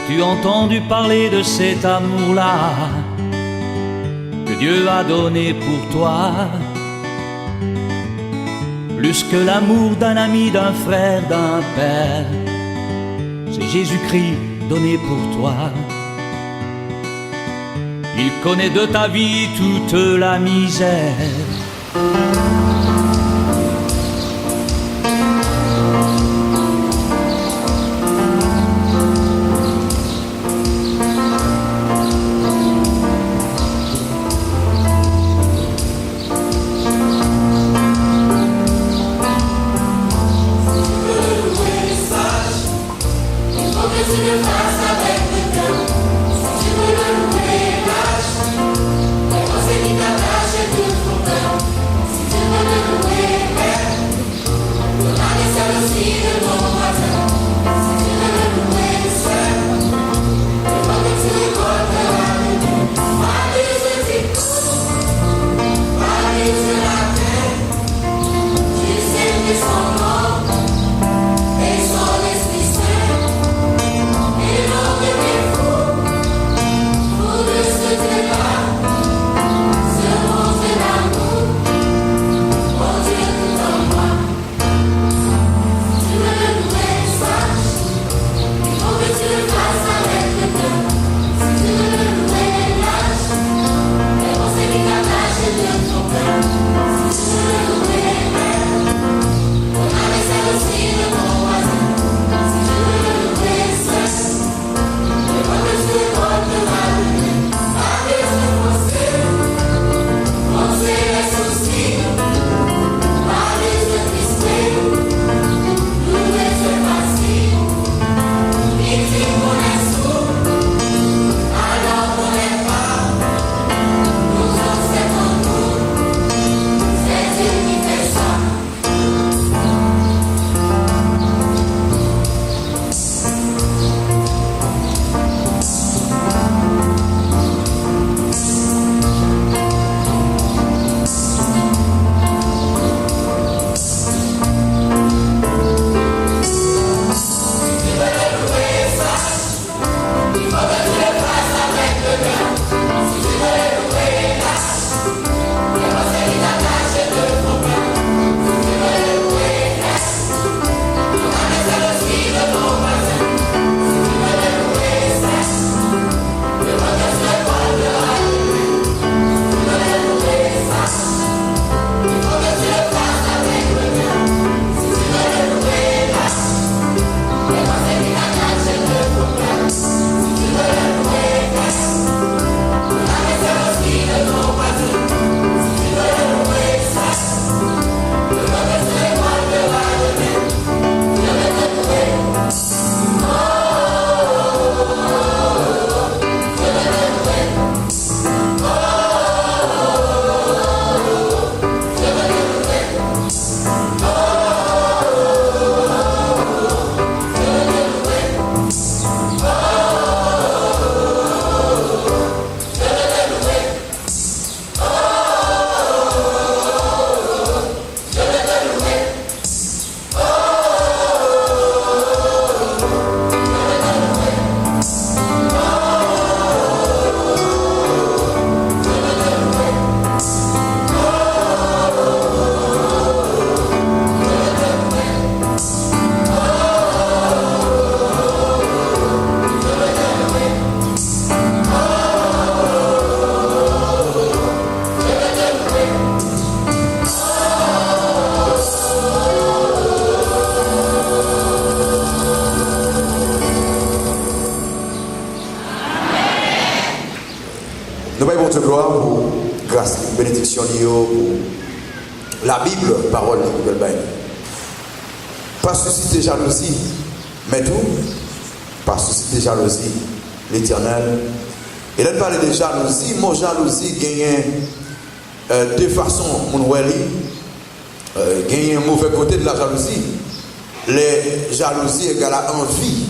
As-tu entendu parler de cet amour-là que Dieu a donné pour toi? Plus que l'amour d'un ami, d'un frère, d'un père, c'est Jésus-Christ donné pour toi. Il connaît de ta vie toute la misère. Nous voyons votre gloire pour grâce, bénédiction pour la Bible, parole de Bible. Pas susciter jalousie, mais tout, pas susciter jalousie, l'Éternel. Et là, de parler de jalousie, mon jalousie gagne deux façons, mon wali, gagne un mauvais côté de la jalousie. Les jalousies égale à envie.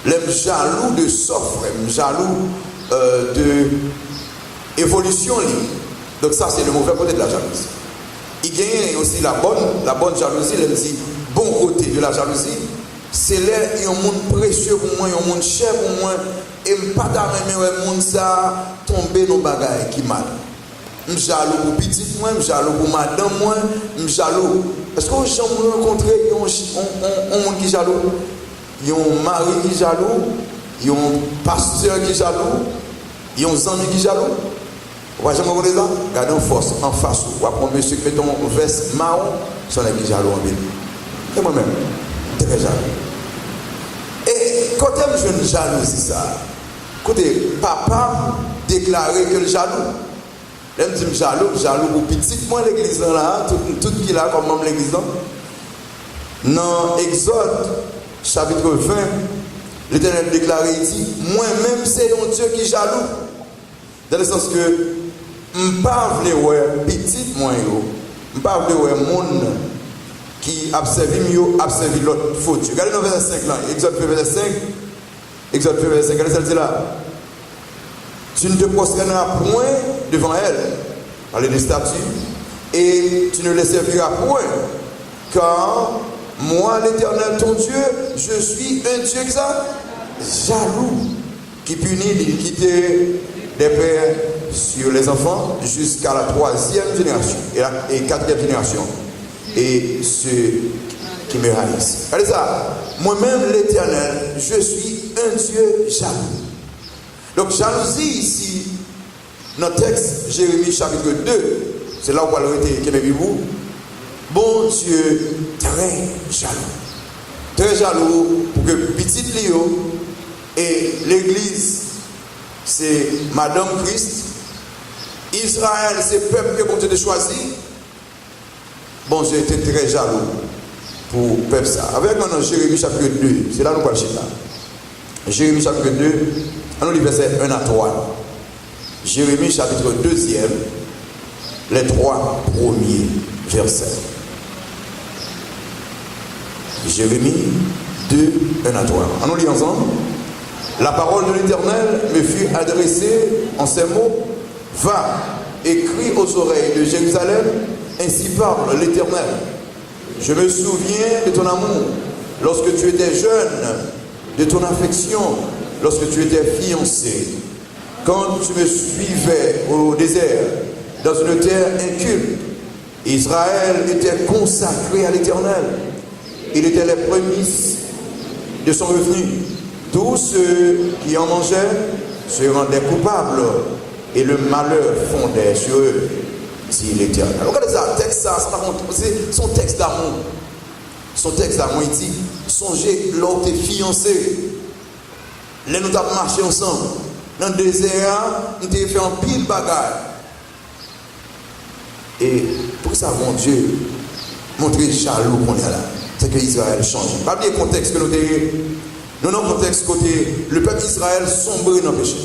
Les jaloux de s'offre, les jaloux de évolution. Donc ça c'est le mauvais côté de la jalousie. Il gagne aussi la bonne jalousie, elle dit bon côté de la jalousie, c'est là il y a un monde précieux pour moi, il y a un monde cher pour moi et pas d'aimer le monde ça tomber dans bagaille qui mal. Je suis jaloux pour petit moi, je suis jaloux pour madame moi, je suis jaloux. Est-ce que j'ai rencontré un monde qui est jaloux? Il y a un mari qui est jaloux, il y a un pasteur qui est jaloux, il y a un ami qui est jaloux. Vous voyez comment vous dites ça? Regardez en force, en face. Vous voyez un monsieur qui met ton veste marron, son ami qui est jaloux en ville. Et moi-même, très jaloux. Et quand je suis jaloux, c'est ça. Écoutez, papa déclarait que le jaloux. Même si je suis jaloux pour petit, moi l'église là, tout qui est là comme membre de l'église là. Dans Exode, chapitre 20, l'Éternel déclarait, il dit, moi-même c'est un Dieu qui est jaloux. Dans le sens que, je ne veux pas petit, moi, je ne veux pas monde qui a servi l'autre faute. Regardez dans le verset 5 là, Exode verset 5, regardez ça dit là. Tu ne te prosterneras point devant elle, parler des statues, et tu ne les serviras point, car moi, l'Éternel, ton Dieu, je suis un Dieu qui ça, jaloux, qui punit l'iniquité des pères sur les enfants jusqu'à la 3e génération et 4e génération. Et ceux qui me haïssent. Regardez ça. Moi-même, l'Éternel, je suis un Dieu jaloux. Donc, jalousie ici, dans le texte, Jérémie chapitre 2, c'est là où on va le vous. Bon Dieu, très jaloux. Très jaloux pour que petit Léo et l'église, c'est Madame Christ. Israël, c'est le peuple que bon Dieu a choisi. Bon Dieu était très jaloux pour le peuple ça. Avec maintenant Jérémie chapitre 2, c'est là où nous parlons là. Jérémie chapitre 2, on lit verset 1 à 3. Jérémie chapitre 2e, les 3 premiers versets. Jérémie 2, 1 à 3. On lit ensemble. La parole de l'Éternel me fut adressée en ces mots. Va, écris aux oreilles de Jérusalem, ainsi parle l'Éternel. Je me souviens de ton amour, lorsque tu étais jeune, de ton affection, lorsque tu étais fiancé, quand tu me suivais au désert, dans une terre inculte. Israël était consacré à l'Éternel. Il était les prémices de son revenu. Tous ceux qui en mangeaient se rendaient coupables et le malheur fondait sur eux, dit l'Éternel. Regardez ça, texte c'est son texte d'amour. Son texte d'amour, il dit, songez lors tes fiancés. Là, nous avons marché ensemble. Dans le désert, nous avons fait un pile bagaille. Et pour ça, mon Dieu, montrer jaloux qu'on est là. C'est que Israël change. Pas oublier le contexte que nous avons. Nous avons un contexte côté le peuple d'Israël sombre dans le péché.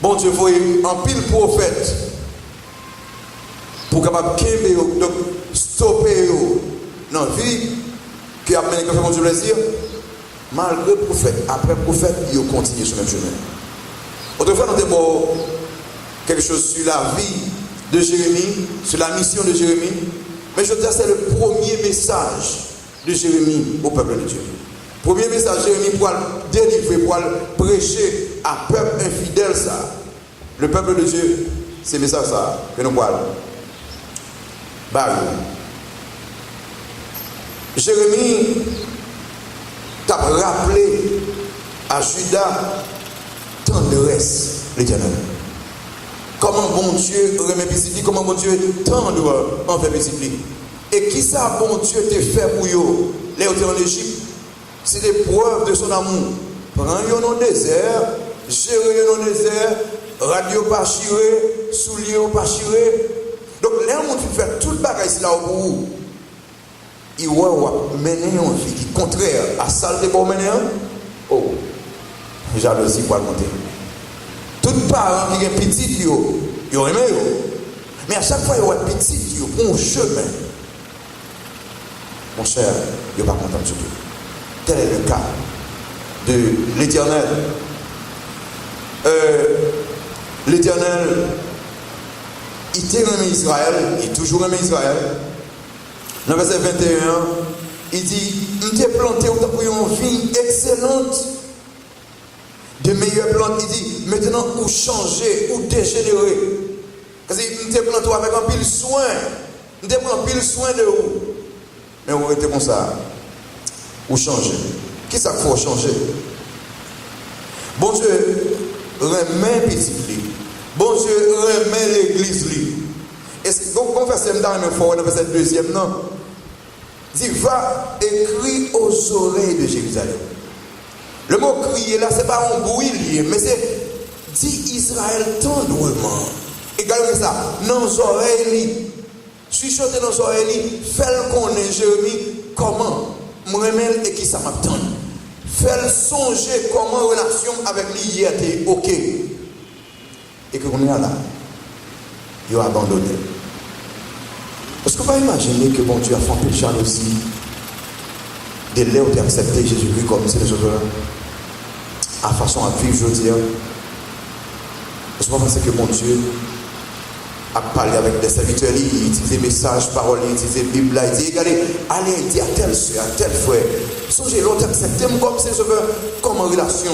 Bon Dieu, voyez un pile prophète pour capable de stopper dans la vie qui a mené mon Dieu plaisir. Malgré le prophète, après le prophète, il continue sur le même chemin. Autrefois, nous avons quelque chose sur la vie de Jérémie, sur la mission de Jérémie. Mais je veux dire, c'est le premier message de Jérémie au peuple de Dieu. Premier message, Jérémie pour le délivrer, pour le prêcher à peuple infidèle ça. Le peuple de Dieu, c'est le message ça que nous parlons. Jérémie t'a rappelé à Judas tendresse l'Éternel. Comment bon Dieu remet Piscipli, comment bon Dieu tendre envers Piscipli. Et qui ça bon Dieu t'a fait pour eux, les hôtels en Égypte? C'est des preuves de son amour. Prends-le dans le désert, gérer dans le désert, radio pas chiré, soulier pas chiré. Donc, là, on fait tout le bagage là au bout. Il va mener une vie qui est contraire à ça de bon mener. Oh, jalousie pour le monter. Tout parent qui est petit, il aime. Mais à chaque fois, il est petit, il prend un chemin. Mon cher, il n'est pas content de tout. Tel est le cas de l'Éternel. L'Éternel, il t'a aimé Israël, il a toujours aimé Israël. Dans le verset 21, Il dit, nous t'ai planté pour une vie excellente, de meilleures plantes. Il dit, maintenant, ou changer, ou dégénérer. Parce que nous t'ai planté avec un pile soin. Nous t'ai pris un pile soin de vous. Mais vous êtes comme ça. Ou changer. Qui ça qu'il faut changer? Bon Dieu, remet petit lit. Bon Dieu, remet l'église lit. Est-ce que vous confessez dans le fort, dans le deuxième, non? Il dit, va écrire aux oreilles de Jérusalem. Le mot crier là, ce n'est pas un bruit lié, mais c'est dit Israël tendrement. Également ça, dans nos oreilles, chuchoter dans nos oreilles, fais-le connaître, Jérémie, comment, moi et qui ça m'attend. Fais-le songer comment relation avec lui hier était ok. Et que qu'on est là, il a abandonné. Est-ce qu'on va imaginer que bon Dieu a fait un peu de jalousie de là où tu as accepté Jésus-Christ comme c'est les autres à façon à vivre, je veux dire. Est-ce qu'on va penser que bon Dieu a parlé avec des serviteurs, il utilise des messages, paroles, il utilise des Bibles, il dit, regardez, allez, il dit à tel soeur, à tel frère, songez l'autre accepté comme c'est les autres, comment relation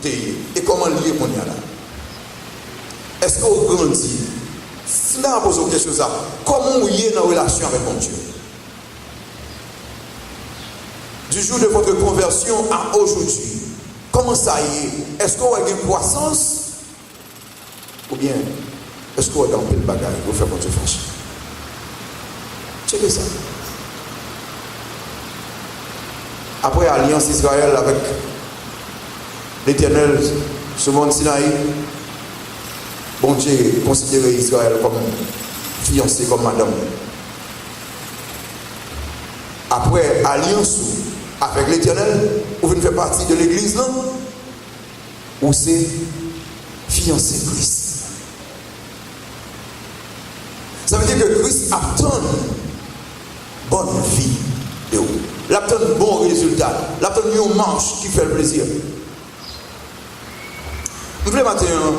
et comment lier qu'on y a là. Est-ce qu'on grandit? Si nous avons posé une question, comment vous y êtes dans la relation avec mon Dieu? Du jour de votre conversion à aujourd'hui, comment ça y est? Est-ce qu'on a une croissance? Ou bien, est-ce qu'on a un peu de bagaille? Vous faites votre fâche. Checkez ça. Après l'alliance Israël avec l'Éternel sur le mont Sinaï, bon Dieu considérait Israël comme fiancé, comme madame. Après alliance avec l'Éternel, vous venez faire partie de l'église, non? Ou c'est fiancé Christ. Ça veut dire que Christ attend bonne vie de vous. Il attend bon résultat. Il attend une marche qui fait le plaisir. Vous voulez maintenant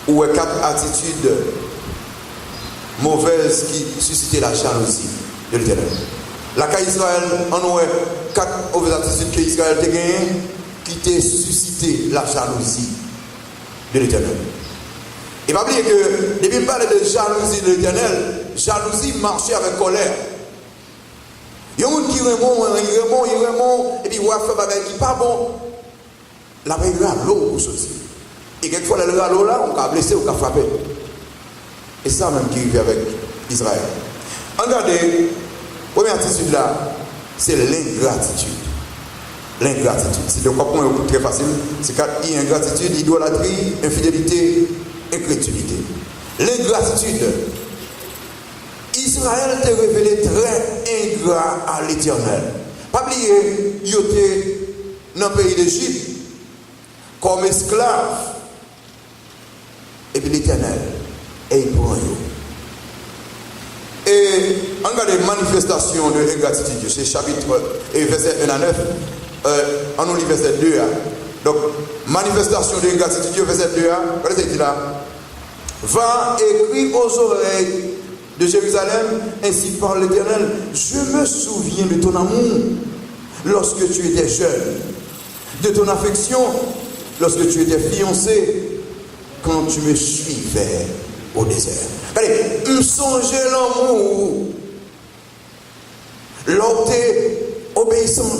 ou 4 attitudes mauvaises qui suscitaient la jalousie de l'Éternel. La cas Israël, on a 4 mauvaises attitudes que Israël a gagnées qui t'ont suscité la jalousie de l'Éternel. Et pas oublier que, depuis parler de jalousie de l'Éternel, jalousie marchait avec colère. Il y a un qui remonte, et puis il va faire des choses qui ne sont pas bon. La veille de l'eau pour sortir. Et quelquefois, le l'eau là, on peut blesser, on peut frapper. Et c'est ça même qui arrive avec Israël. Regardez, la première attitude là, c'est l'ingratitude. L'ingratitude. C'est le point très facile. C'est quand il y a ingratitude, idolâtrie, infidélité, incrédulité. L'ingratitude. Israël t'est révélé très ingrat à l'Éternel. Pas oublier, il était dans le pays d'Égypte comme esclave. Et puis l'Éternel, et il prend eux. Et regardez les manifestations de l'ingratitude, c'est chapitre et verset 1 à 9. On lit verset 2. Donc, manifestation de l'ingratitude, verset 2. Regardez ce qu'il dit là. Va écrire aux oreilles de Jérusalem, ainsi parle l'Éternel. Je me souviens de ton amour lorsque tu étais jeune, de ton affection lorsque tu étais fiancé, quand tu me suivais au désert. Allez, me songeais l'amour, l'autre obéissant,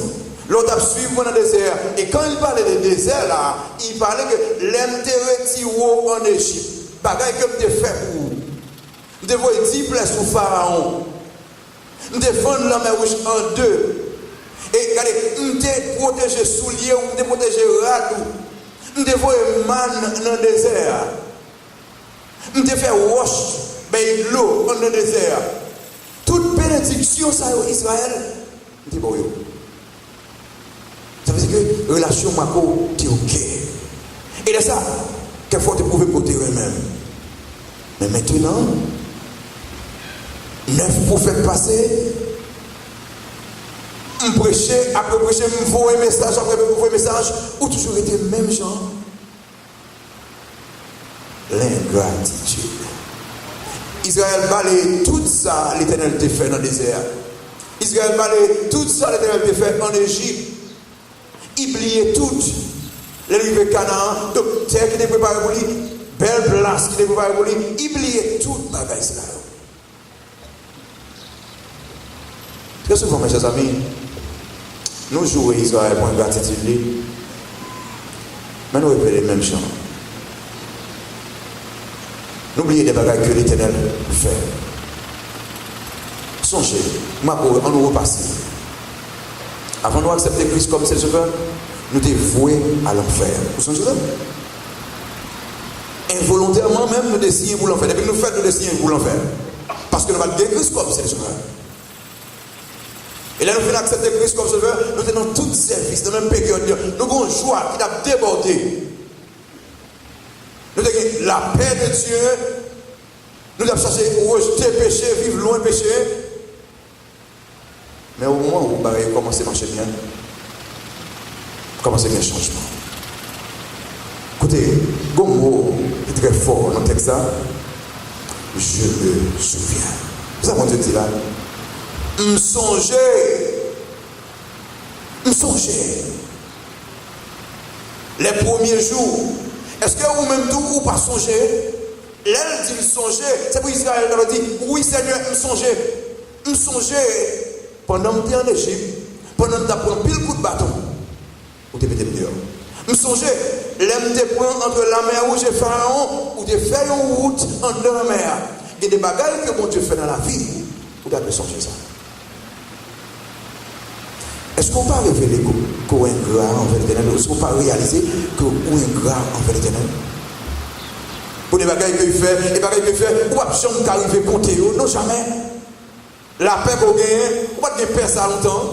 l'autre a suivi dans le désert. Et quand il parlait de désert là, il parlait que l'aime te retiré en Égypte. Bagaille que me fait pour vous. Je devais 10 places sous Pharaon. Je défendre la mer rouge en deux. Et regardez, je te protéger souliers ou je te protéger radou. Je devais man dans le désert. Je te faire wash de l'eau dans le désert. Toute bénédiction ça Israël, je te boyo. Ça veut dire que relation mako est ok. Et de ça, qu'il faut te prouver côté eux-mêmes. Mais maintenant, 9 prophètes passés, on prêchait, après prêcher, on voit un message, après on voit un message, ou toujours été le même genre. L'ingratitude. Israël parlait tout ça, l'Éternel te fait dans le désert. Israël parlait tout ça, l'Éternel a fait en Égypte. Il oubliait tout. Les rives Canaan, donc terre qui était préparée pour lui, belle place qui était préparée pour lui, il oubliait tout bagage là. Très souvent, mes chers amis, nous jouons Israël pour une gratitude, mais nous répétons les mêmes chants. N'oubliez des bagages que l'Éternel fait. Songez, on nous repasse. Avant de nous accepter Christ comme c'est le sauveur, nous sommes voués à l'enfer. Vous songez ça? Involontairement même, nous décidons pour l'enfer. Depuis que nous faisons, nous décidons pour l'enfer. Parce que nous avons Christ comme c'est le sauveur. Et là, nous venons accepter Christ comme sauveur, nous sommes dans tout service, dans la même période. Nous avons une joie qui a débordé. Nous avons la paix de Dieu. Nous avons cherché à rejeter le péché, vivre loin du péché. Mais au moment où vous commencez à marcher bien, commencez à faire un changement. Écoutez, un mot qui est très fort dans le texte, je me souviens. Vous savez ce que dit là? Me songer. Les premiers jours, est-ce que vous-même tout ou pas songer? L'aile dit me songer. C'est pour Israël qui a dit, oui Seigneur, me songer. Pendant que tu es en Égypte, pendant que tu as pris pile coup de bâton, ou tu es pété dehors. Je me songe, l'aime te prendre entre la mer rouge et Pharaon, ou tu fais une route en deux la mer. Il y a des bagages que bon Dieu fait dans la vie, vous devez songer ça. Est-ce qu'on peut révéler qu'on est ingrat envers l'Éternel? Est-ce qu'on peut réaliser qu'on est ingrat envers l'Éternel? Pour les bagages qu'il fait, les bagages qu'il fait, on ne va jamais arriver à compter, non jamais. La paix qu'on gagne, on ne va pas paix ça longtemps.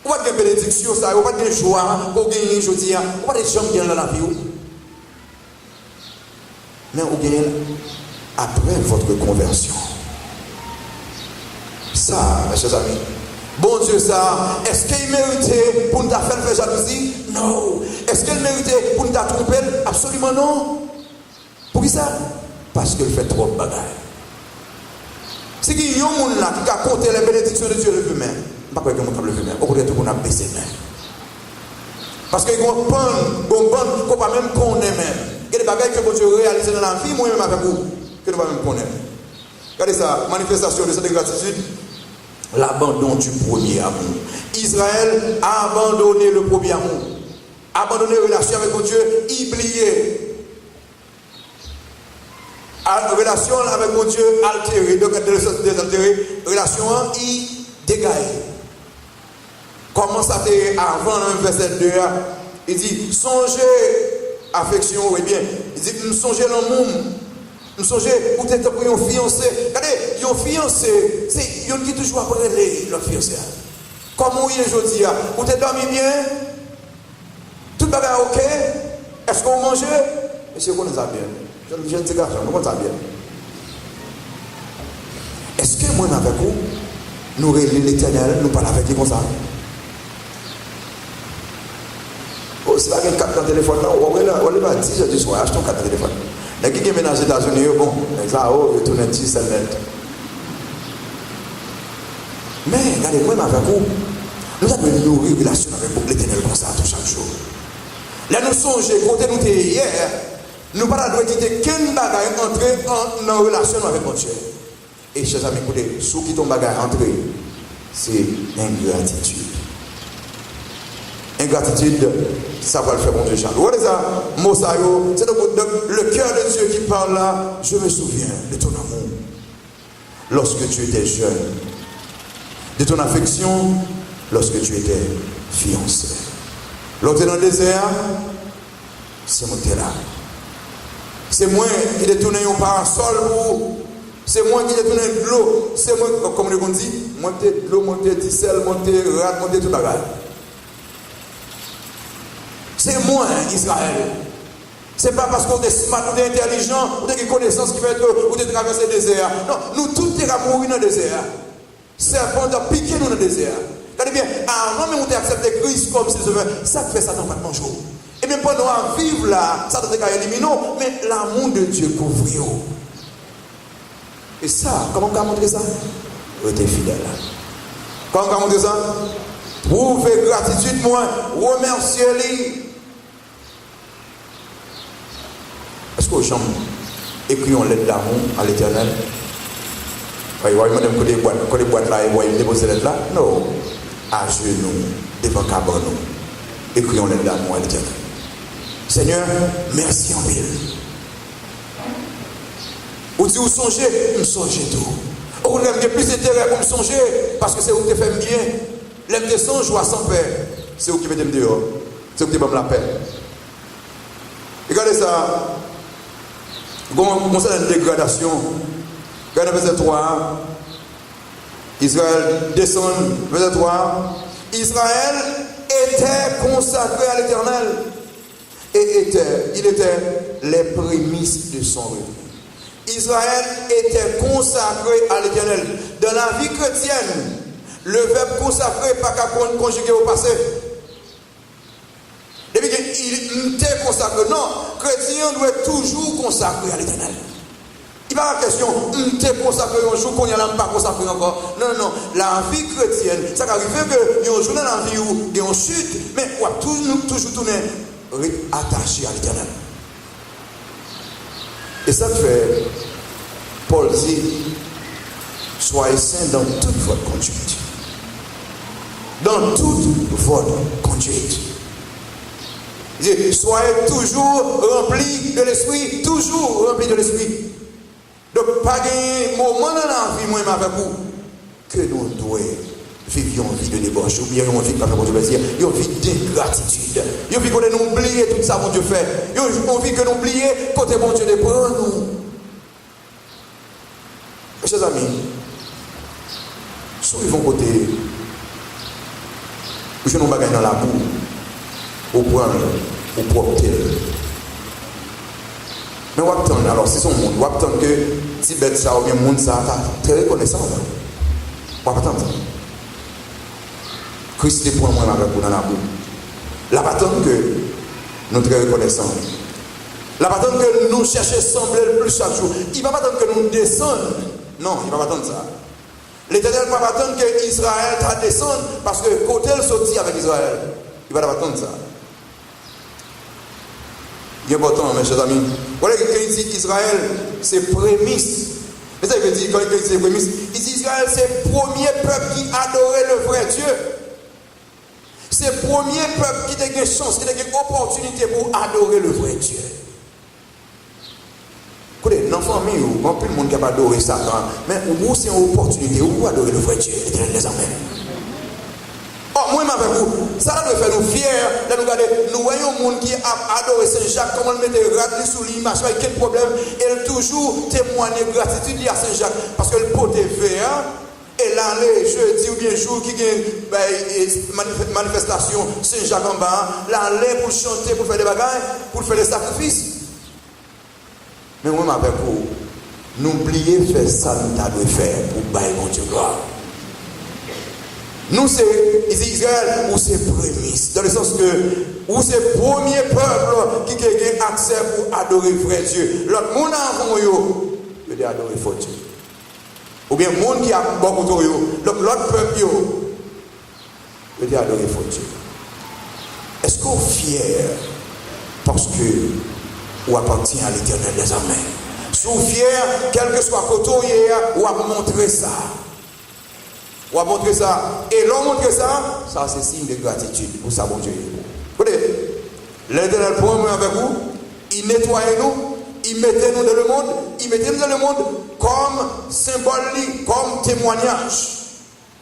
On ne va pas de bénédiction, on ne va pas de joie qu'on gagne aujourd'hui. On ne va pas de gens dans la vie. Mais on gagne après votre conversion. Ça, mes chers amis. Bon Dieu, ça, est-ce qu'il méritait pour nous faire jalousie? Non. Est-ce qu'il méritait pour nous tromper? Absolument non. Pour qui ça? Parce qu'il fait trop de bagages. Si il y a un monde là qui a compté les bénédictions de Dieu le même, je ne sais pas comment on peut le faire, au contraire, tout le monde a baissé les mains. Parce qu'il y a un bon qu'on va même connaître même. Il y a des bagages que Dieu réalise dans la vie, moi-même avec vous, que nous ne va même connaître. Regardez ça, manifestation de cette gratitude, l'abandon du premier amour. Israël a abandonné le premier amour, abandonné la relation avec Dieu, oublié. Relation avec mon Dieu altérée, donc désaltérée, relation il dégage. Comment ça fait avant dans le verset 2, il dit songez affection, oui bien, il dit songez l'amour, songez ou t'es pour un fiancé. Regardez, un fiancé, c'est un qui toujours après le fiancé. Comment il est aujourd'hui, ou t'es dormi bien, tout le bagage ok, est-ce qu'on mange? Monsieur, on ça bien. Je ne sais pas, je ne sais bien. Est-ce que moi, avec vous, nous réunissons l'Éternel, nous parlons avec lui comme ça? Oh, c'est pas qu'il y a 4 dans le téléphone, on va dire 10 heures du soir, achetons 4 dans le téléphone. Les qui viennent aux États-Unis, bon, ça, oh, ils tournent 10 cents net. Mais, regardez, moi, avec vous, nous avons une nourrir relation avec l'Éternel comme ça, chaque jour. Là, nous songeons, quand nous étions hier, nous ne pouvons pas quitter qu'un bagage entrer en relation avec mon Dieu. Et chers amis, écoutez, ceux qui ton bagage entrer, c'est ingratitude. Ingratitude, ça va le faire mon Dieu. Vous voyez ça, Mosaïo, c'est le cœur de Dieu qui parle là. Je me souviens de ton amour lorsque tu étais jeune, de ton affection lorsque tu étais fiancé. Lorsque tu es dans le désert, c'est moi qui es là. C'est moi qui ai tourné un parasol pour. C'est moi qui ai tourné de l'eau. C'est moi, comme on dit, monter de l'eau, monter du sel, monter rat, monter tout le bagage. C'est moi, Israël. C'est pas parce qu'on est smart, on est intelligent, on a des connaissances qui fait que vous devez traverser le désert. Non, nous tous sommes mourir dans le désert. Serpent a piqué nous dans le désert. Regardez bien, avant même de accepter Christ comme si ça fait ça dans pas de jour. Et même pendant à vivre là, ça doit être éliminé, mais l'amour de Dieu couvre. Et ça, comment on peut montrer ça? Restez fidèle. Quand on montre ça, prouvez gratitude, moi, remerciez-les. Est-ce que vous chambres écrivons lettre d'amour à l'Éternel? Oui, vous voyez, madame, quand les boîtes là, vous voyez, déposer lettre là? Non. À genoux, devant Cabanon, écrivons lettre d'amour à l'Éternel. Seigneur, merci en mille. Ou si vous songez, vous songez tout. Ou vous avez plus d'intérêt pour me songer, parce que c'est vous qui faites bien. L'aime de son joie sans paix. C'est vous qui mettez dehors. C'est vous qui me la paix. Regardez ça. Comment ça une dégradation. Regardez verset 3. Israël descend. Verset 3. Israël était consacré à l'Éternel. Et il était les prémices de son revenu. Israël était consacré à l'Éternel. Dans la vie chrétienne, le verbe consacré n'est pas qu'à conjuguer au passé. Depuis qu'il était consacré, non, chrétien doit être toujours consacré à l'Éternel. Il n'y a pas la question, il était consacré un jour qu'on n'y a pas consacré encore. Non, non, la vie chrétienne, ça arrive qu'il y a un jour dans la vie où il y a une chute, mais on va toujours tourner attaché à l'Éternel. Et ça fait, Paul dit, soyez saints dans toute votre conduite. Dans toute votre conduite. Il dit, soyez toujours remplis de l'esprit, toujours remplis de l'esprit. Donc, pas de moment dans la vie, moi, avec vous, que nous devons vivre une vie de débauche, ou bien une vie de pas faire plaisir, une vie d'ingratitude, une vie qu'on ait oublié tout ça, mon Dieu fait, une vie que nous oublions, côté mon Dieu de prendre nous. Mes chers amis, si ils vont côté, je ne vais pas dans la boue, au prendre, au porter. Mais on attend, alors c'est son monde, on attend que Tibet ça ou bien le monde ça, très reconnaissant. On attend. Christ est pour moi avec vous dans la boue. La attend que nous très reconnaissants. La attend que nous cherchons à sembler le plus chaque jour. Il ne va pas attendre que nous descendions. Non, il ne va pas attendre ça. L'Éternel ne va pas attendre que Israël descende parce que côté elle sortit avec Israël. Il ne va pas attendre ça. Il est important, mes chers amis. Voilà que quand il dit Israël, c'est prémisse. Mais ça veut dire, quand il dit prémisse, il dit Israël, c'est le premier peuple qui adorait le vrai Dieu. C'est le premier peuple qui a une chance, qui a une opportunité pour adorer le vrai Dieu. Écoutez, dans la famille, il y a plus de monde qui a adoré Satan. Mais vous, c'est une opportunité, vous adorer le vrai Dieu, l'Éternel des armées. Oh, moi, avec vous, ça doit faire nous fiers. Là, nous regardons, nous voyons un monde qui a adoré Saint-Jacques, comment il mettait rate sous l'image, quel problème. Et il toujours témoigner de gratitude à Saint-Jacques. Parce que le pot est vert. Et là, les jeudi ou bien jour qui gagne manifestation Saint-Jacques en bas, là, pour chanter, pour faire des bagailles, pour faire des sacrifices. Mais moi, avec vous, n'oubliez de faire ça, nous devons faire pour bailler mon Dieu gloire. Nous, c'est Israël, ou c'est prémisse, dans le sens que, ou c'est le premier peuple qui a accès pour adorer vrai Dieu. L'autre monde avant eux, il doit adorer faux Dieu. Ou bien le monde qui a beaucoup de eux, l'autre peuple, il doit adorer faux Dieu. Est-ce qu'on est fier parce que ou appartient à l'Éternel des armées? Sous fier, quel que soit côté ou à montrer ça. Ou à montrer ça. Et l'on montre ça, ça c'est signe de gratitude pour ça, bon Dieu. Écoutez, l'Éternel prend avec vous, il nettoie nous, il mettait nous dans le monde, il mettait nous dans le monde comme symbole, comme témoignage.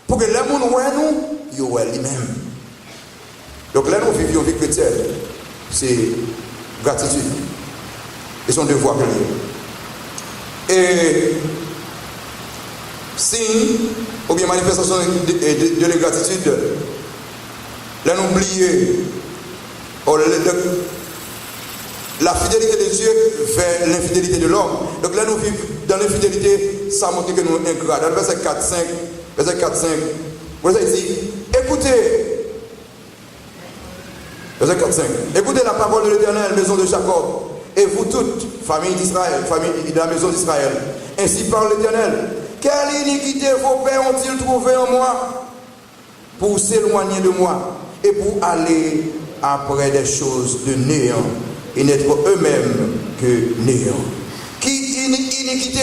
Pour que les gens voient nous, ils voient lui-même. Donc là, nous vivons une vie chrétienne. C'est gratitude. Et son devoir que nous. Et signe ou bien manifestation de la gratitude, là nous oublions la fidélité de Dieu vers l'infidélité de l'homme. Donc là nous vivons dans l'infidélité, ça montre que nous sommes ingrats. Dans le verset 4-5, vous avez dit, écoutez, verset 4-5, écoutez la parole de l'Éternel, maison de Jacob, et vous toutes, famille d'Israël, famille de la maison d'Israël, ainsi parle l'Éternel. Quelle iniquité vos pères ont-ils trouvé en moi? pour s'éloigner de moi et pour aller après des choses de néant et n'être eux-mêmes que néant. Qui iniquité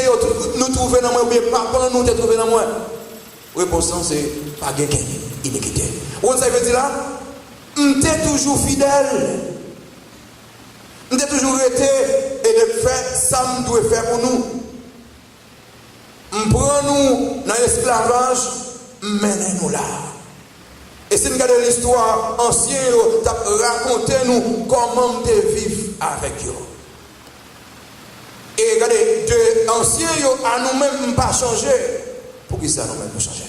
nous trouvons dans moi ou bien papa nous trouvons dans moi? Réponse c'est pas quelqu'un iniquité. On ça veut dire là, m'était toujours fidèle. M'était toujours été et de faire ça me doit faire pour nous. M'prend nous dans l'esclavage, menez nous là. Et si nous regardons l'histoire ancienne, racontez-nous comment nous vivons avec eux. Et regardez, de anciens à nous-mêmes pas changer. Pour qui ça nous-mêmes nous changer?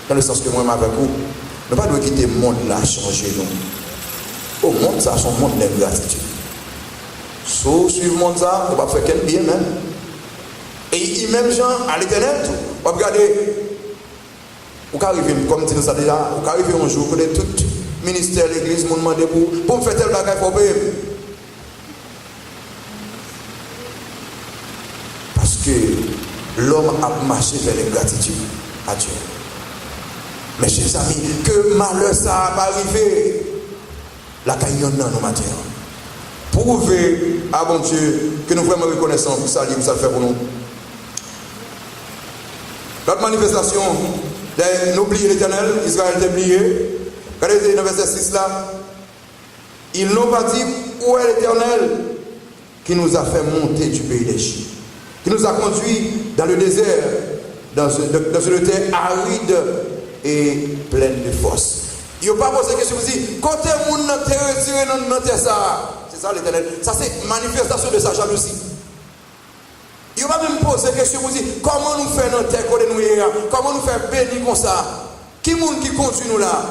Dans le sens que moi, avec vous, nous ne pouvons pas quitter le monde là, changer nous. Au monde, ça, c'est un monde d'ingratitude. Si vous suivez le monde, ça, on va faire quel bien même. Et même gens, à l'éternel, on va regarder. Ou qu'arriver, comme dit nous ça déjà, ou qu'arriver un jour, que tout ministère de l'église m'ont demandé pour me faire tel bagage, il faut payer. Parce que l'homme a marché vers l'ingratitude à Dieu. Mes chers amis, que malheur ça va arriver, la caillon dans nos matières. Prouvez à bon Dieu que nous vraiment reconnaissons pour ça, ça fait pour nous. Notre manifestation, n'oubliez l'Éternel, Israël est oublié. Regardez dans le verset 6 là. Ils n'ont pas dit où est l'Éternel qui nous a fait monter du pays d'Égypte, qui nous a conduits dans le désert, dans une terre aride et pleine de force. Il n'y a pas posé question, vous dites, quand est-ce que nous t'es retiré dans notre terre Sahara? C'est ça l'Éternel. Ça c'est manifestation de sa jalousie. Il ne va pas même poser question, vous dites, comment nous faisons notre terre, comment nous faisons bénir comme ça? Qui est qui conduit nous là?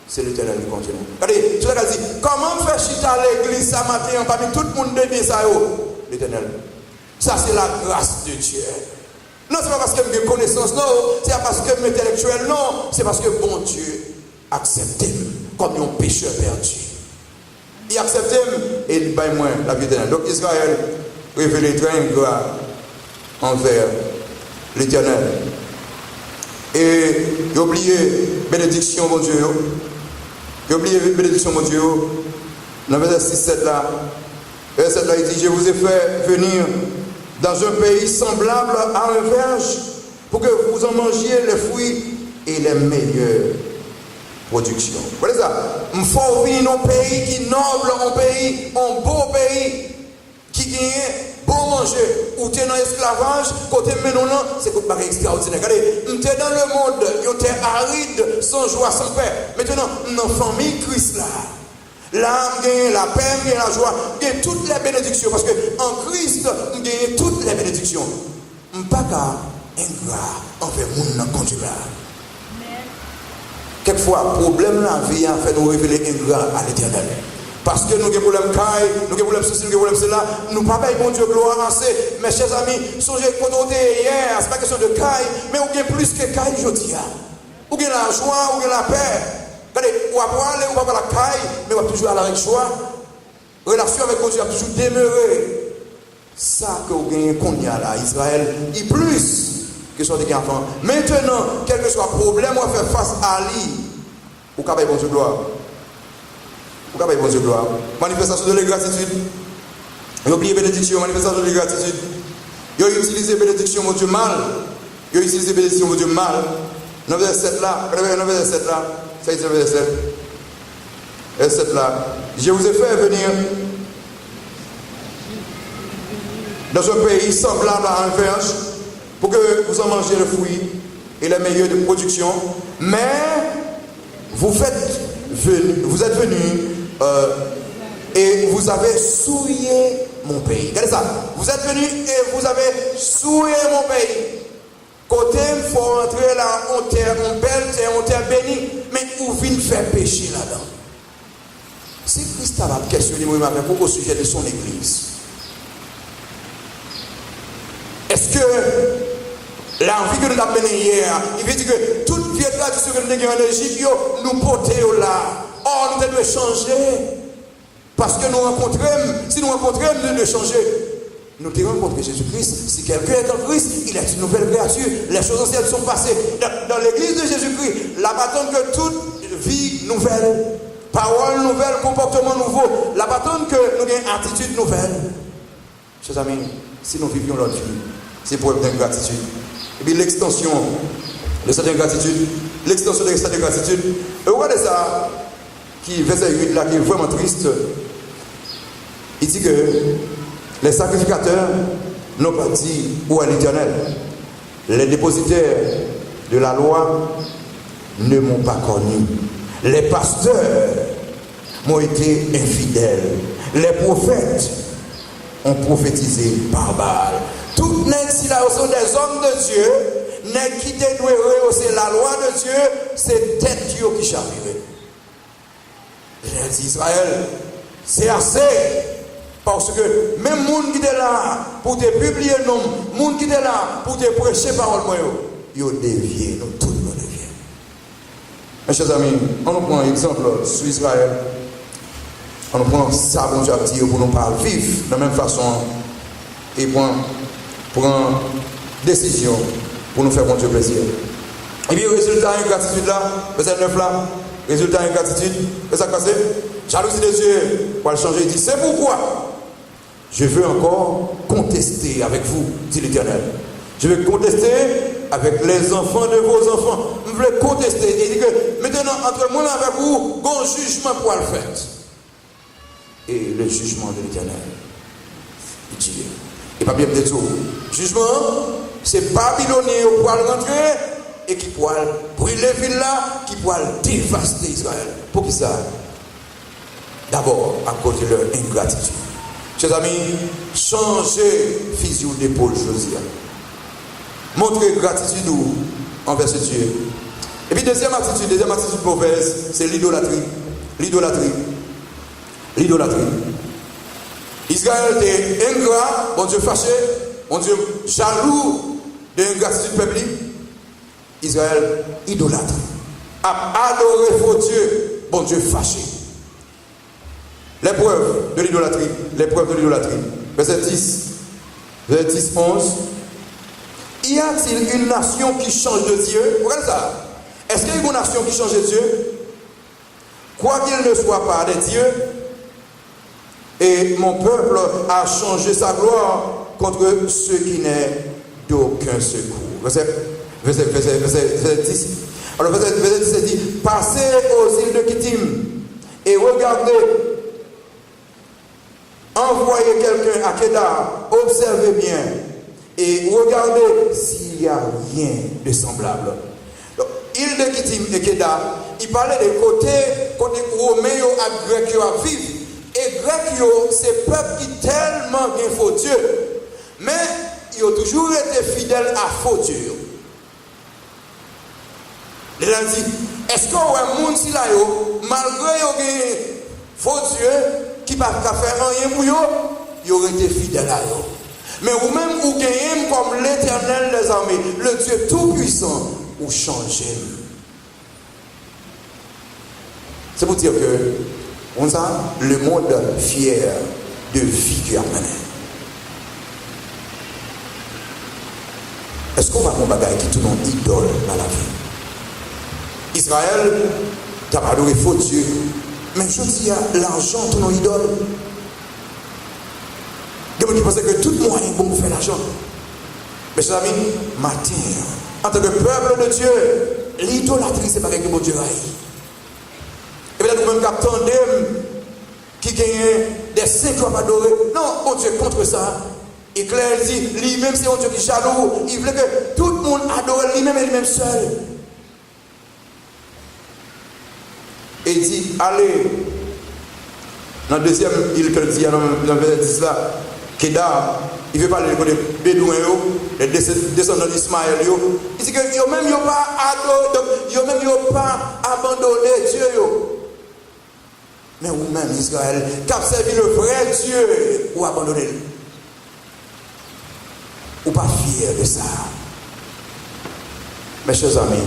C'est l'Éternel qui conduit nous. Regardez, tu l'as dit, comment faire chita à l'église ça matin, parmi tout le monde de ça? L'Éternel. Ça c'est la grâce de Dieu. Non, ce n'est pas parce que j'ai connaissance, non, c'est pas parce que je suis intellectuel, non, c'est parce que bon Dieu accepte comme un pécheur perdu. Il accepte et il baille moins la vie éternelle. Donc Israël révélait très une gloire envers l'Éternel. Et il a oublié bénédiction, mon Dieu. Il a oublié bénédiction, mon Dieu. Dans le verset 6-7 là, verset là, il dit, je vous ai fait venir dans un pays semblable à un verge pour que vous en mangiez les fruits et les meilleures productions. Voilà ça. Il faut venir dans un pays qui est noble, un beau pays qui gagne bon manger. Ou tu es dans l'esclavage, côté maintenant, c'est un bagage extraordinaire. Regardez, tu es dans le monde, tu es aride, sans joie, sans paix. Maintenant, dans la famille Christ là. Là, on gagne la paix, on gagne la joie, on gagne toutes les bénédictions. Parce qu'en Christ, on gagne toutes les bénédictions. On ne peut pas ingrat envers le monde conduit là. Quelquefois, le problème de la vie a fait nous révéler ingrat à l'Éternel. Parce que nous avons des problèmes caille, nous avons des problèmes ceci, nous avons des problèmes cela. Nous ne pouvons pas bon Dieu gloire assez. Mes chers amis, songez quand on était hier, ce n'est pas question de caille, mais on gagne plus que caille aujourd'hui. On gagne la joie, on gagne la paix. Regardez, on va pas aller, on va pas la caille, mais on va toujours aller avec joie. Relation avec Dieu a toujours demeuré. Ça que vous gagnez qu'on y a là, Israël, il plus que soit des enfants. Maintenant, quel que soit le problème, on va faire face à lui. Ou qu'à bon Dieu gloire. Ou qu'à bon Dieu gloire. Manifestation de l'ingratitude. Ils ont oublié bénédiction, manifestation de l'ingratitude. Ils ont utilisé bénédiction, mon Dieu, mal. Ils ont utilisé bénédiction, mon Dieu, mal. Dans le verset 7 là, regardez dans le verset 7 là. Ça dit le verset 7. Verset 7 là. Je vous ai fait venir dans un pays semblable à un verge pour que vous en mangiez le fruit et les meilleurs de production. Mais vous êtes venus et vous avez souillé mon pays. Regardez ça. Vous êtes venus et vous avez souillé mon pays. Côté, il faut rentrer là, en terre, en belle terre, en terre bénie, mais où vient faire pécher là-dedans. Si Christ a questionné moi avec au sujet de son église, est-ce que la vie que nous avons menée hier, il veut dire que toute vieille tradition que nous avons en Égypte, nous portons là. Or, nous devons changer. Parce que nous rencontrons, si nous rencontrons, nous devons changer. nous te rencontré Jésus-Christ. Si quelqu'un est en Christ, il est une nouvelle créature. Les choses anciennes sont passées. Dans l'église de Jésus-Christ, la bâtonne que toute vie nouvelle, parole nouvelle, comportement nouveau, la bâtonne que nous avons une attitude nouvelle. Chers amis, si nous vivions notre vie, c'est pour être gratitude. Et puis l'extension de cette ingratitude, l'extension de cette ingratitude, et regardez ça, qui verset 8 là, qui est vraiment triste. Il dit que les sacrificateurs n'ont pas dit où est l'Éternel. Les dépositaires de la loi ne m'ont pas connu. Les pasteurs m'ont été infidèles. Les prophètes ont prophétisé par Baal. Tout nègres si là sont des hommes de Dieu, nègres qui doivent rehausser la loi de Dieu, c'est tête qui chavirent. J'ai dit Israël, c'est assez. Parce que même les gens qui étaient là pour te publier le nom, les gens qui étaient là pour te prêcher parole, ils ont dévié, nous tous nous déviés. Mes chers amis, on nous prend un exemple sur Israël. On nous prend ça pour nous parler vivre de la même façon et prendre décision pour nous faire bon Dieu plaisir. Et puis, résultat ingratitude là, verset 9 là, résultat ingratitude, qu'est-ce qui s'est passé? Jalousie de Dieu, pour le changer, il dit c'est pourquoi je veux encore contester avec vous, dit l'Éternel. Je veux contester avec les enfants de vos enfants. Je veux contester. Et il dit que maintenant, entre moi et avec vous, bon jugement pour le faire. Et le jugement de l'Éternel, il dit, et pas bien peut-être tout. Jugement, c'est Babylonien qui pourra rentrer et qui pourra brûler la ville là, qui pourra dévaster Israël. Pour qui ça? D'abord, à cause de leur ingratitude. Chers amis, changez fusil d'épaule, Josia. Montrez gratitude envers ce Dieu. Et puis, deuxième attitude mauvaise, c'est l'idolâtrie. L'idolâtrie. Israël était ingrat, bon Dieu fâché, bon Dieu jaloux de l'ingratitude peuple. Israël idolâtre. A adoré faux Dieu, bon Dieu fâché. L'épreuve de l'idolâtrie. Verset 10, 11. Y a-t-il une nation qui change de Dieu? Regardez ça. Est-ce qu'il y a une nation qui change de Dieu? Quoi qu'il ne soit pas des dieux, et mon peuple a changé sa gloire contre ceux qui n'est d'aucun secours. Verset 10. Alors, verset 10 dit, passez aux îles de Kittim et regardez. Envoyez quelqu'un à Kedar, observez bien et regardez s'il n'y a rien de semblable. Donc, île de Kittim et Kedar, il parlait des côtés romains et grecs à vivre. Et grecs, c'est peuple qui tellement bien faux Dieu, mais ils ont toujours été fidèles à faux Dieu. Les gens disent, est-ce qu'on a un monde si là, malgré qu'ils faux Dieu, qui ne peut pas faire rien pour eux, ils auraient été fidèles à eux. Mais vous-même, vous gagnez comme l'Éternel des armées, le Dieu tout-puissant, vous changez. C'est pour dire que on a le monde fier de vie qui a mené. Est-ce qu'on va faire un bagage qui tourne en idole dans la vie? Israël, tu as adoré faux Dieu. Mais je dis, l'argent tourne en idole. Il y a des gens qui pensent que tout le monde est bon pour faire l'argent. Mais chers amis, matin, en tant que peuple de Dieu, l'idolâtrie, c'est pas quelque chose de Dieu. Et peut-être vous-même qui attendez, qui gagne des 5 hommes adorés. Non, bon Dieu contre ça. Et Claire dit, lui-même c'est un Dieu qui est jaloux. Il voulait que tout le monde adore lui-même et lui-même seul. Et il dit, allez, dans la deuxième île que dit, dans le verset 10 là, Kedar, il veut parler des Bédouins, les descendants d'Ismaël. Il dit qu'ils n'ont même pas adoré, ils n'ont même pas abandonné Dieu. Mais vous-même, Israël, qui a servi le vrai Dieu, ou abandonné. Ou pas fier de ça. Mes chers amis,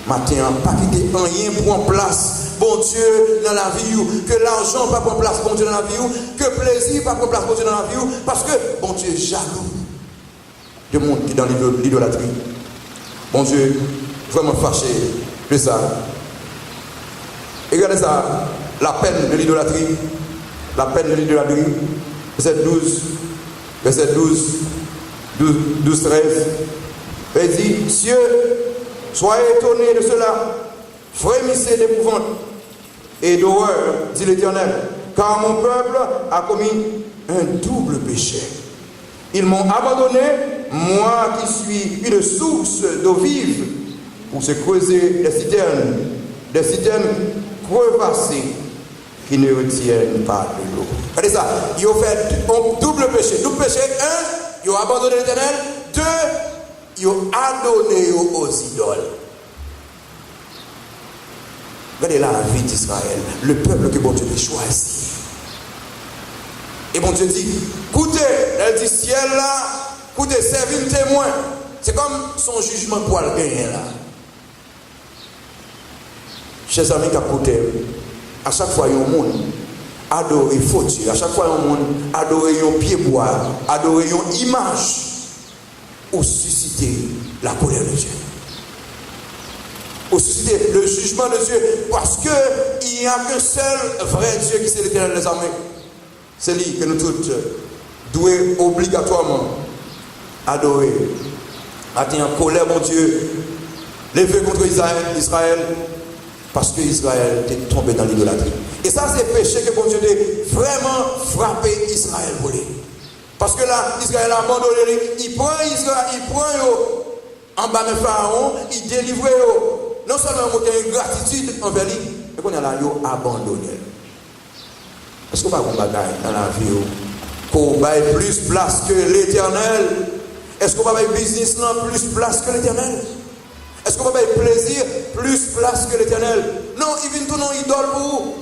matin, pas quitter rien pour en place bon Dieu dans la vie, que l'argent pas prendre place bon Dieu dans la vie, que plaisir pas prendre place bon Dieu dans la vie, parce que bon Dieu est jaloux de monde qui est dans l'idolâtrie. Bon Dieu, vraiment fâché de ça. Et regardez ça, la peine de l'idolâtrie. La peine de l'idolâtrie. Verset 12, 13. Il dit, cieux, soyez étonnés de cela, frémissez d'épouvante et d'horreur, dit l'Éternel, car mon peuple a commis un double péché. Ils m'ont abandonné, moi qui suis une source d'eau vive, pour se creuser des citernes crevassées qui ne retiennent pas de l'eau. Regardez ça, ils ont fait un double péché. Double péché, un, ils ont abandonné l'Éternel, deux, ils ont adonné aux idoles. Regardez là la vie d'Israël, le peuple que bon Dieu a choisi. Et bon Dieu dit, écoutez, elle dit ciel là, écoutez, servez le témoin. C'est comme son jugement pour le gagner là. Chers amis qui écoutent, à chaque fois il y a un monde adorer faux Dieu, à chaque fois il y a un monde adorer un pied bois, adorer une image ou susciter la colère de Dieu. Ou susciter le jugement de Dieu, parce qu'il n'y a qu'un seul vrai Dieu qui c'est l'Éternel des armées. C'est lui que nous tous devons obligatoirement adorer. Atteindre en colère, mon Dieu, lever contre Israël, parce que Israël est tombé dans l'idolâtrie. Et ça, c'est le péché que bon Dieu a vraiment frappé Israël pour lui. Parce que là, Israël a abandonné, il prend Israël, il prend en bas de Pharaon, il délivre. Non seulement il a une gratitude envers lui, mais qu'on a là, il a abandonné. Est-ce qu'on va avoir un bagage dans la vie qu'on va plus place que l'Éternel? Est-ce qu'on va avoir un business plus place que l'Éternel? Est-ce qu'on va avoir un plaisir plus place que l'Éternel? Non, il vient tourner une idole pour vous.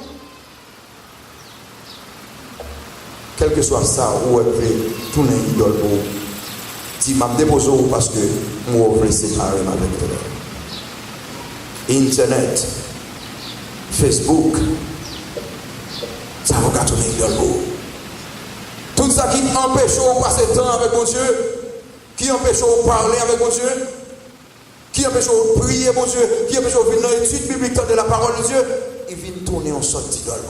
Quel que soit ça, où elle veut tourner une idole pour vous. Si je me dépose parce que moi, je veux séparer avec l'Éternel. Internet, Facebook, ça va tourner une idole pour vous. Tout ça qui empêche de passer le temps avec mon Dieu, qui empêche de parler avec mon Dieu, qui empêche de prier mon Dieu, qui empêche de venir dans l'étude biblique de la parole de Dieu, il vient tourner en sorte d'idole.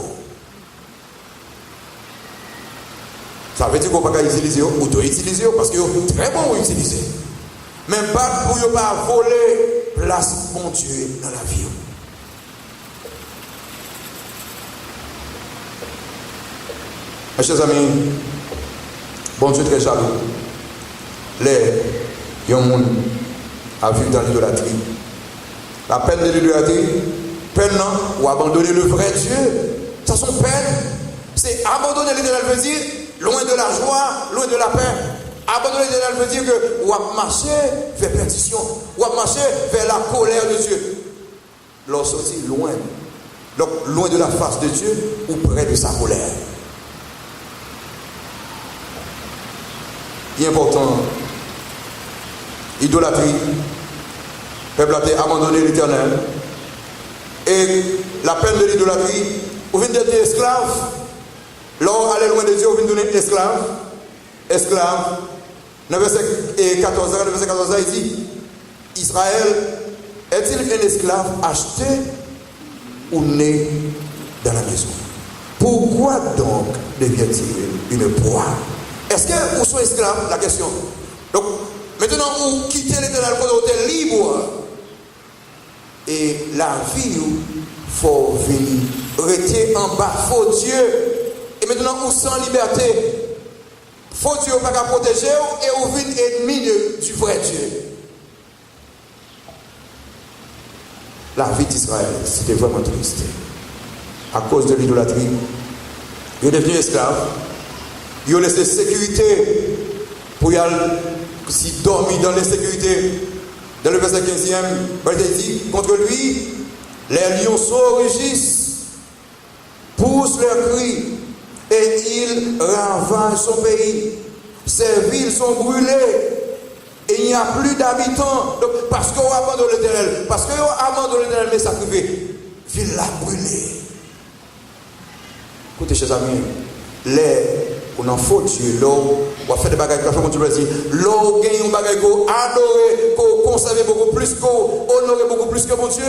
Ça veut dire qu'on ne peut pas utiliser, ou doit utiliser, parce qu'ils sont très bons à utiliser. Même pas pour ne pas voler place mon Dieu dans la vie. Mes chers amis, bon Dieu très jaloux. Les gens à vivre dans l'idolâtrie. La peine de l'idolâtrie, peine non, ou abandonner le vrai Dieu. Ça sont peine. C'est abandonner l'Éternel veut dire loin de la joie, loin de la paix. Abandonner l'Éternel veut dire que ou à marcher vers perdition, ou à marcher vers la colère de Dieu. Lorsque sortir loin, donc loin de la face de Dieu ou près de sa colère. Il est important. Idolâtrie. Le peuple a abandonné l'Éternel. Et la peine de l'idolâtrie, vous venez d'être esclave. L'or allait loin de Dieu, vous venez de donner esclave. Esclave. Dans le verset 14, il dit Israël est-il un esclave acheté ou né dans la maison? Pourquoi donc devient-il une proie? Est-ce que vous soyez esclave? La question. Donc, maintenant, vous quittez l'Éternel pour être libre. Et la vie, il faut venir rester en bas, faut Dieu. Et maintenant, vous sans liberté. Faut Dieu pas qu'à protéger et vous venez ennemi du vrai Dieu. La vie d'Israël, c'était vraiment triste. À cause de l'idolâtrie, il est devenu esclave. Il a laissé sécurité pour y aller, si dormir dans l'insécurité. Dans le verset 15e, il dit contre lui, les lionceaux rugissent, poussent leurs cris, et ils ravagent son pays. Ses villes sont brûlées, et il n'y a plus d'habitants. Donc, parce qu'on abandonne l'Éternel, parce qu'on abandonne l'Éternel, mais sacrifié. ville la brûlée. Écoutez, chers amis, les on en faut Dieu, l'eau, on va faire des bagages, on va faire mon Dieu plaisir. L'eau gagne un bagage qu'on adorer, qu'on conserver beaucoup plus, qu'on honorer beaucoup plus que mon Dieu.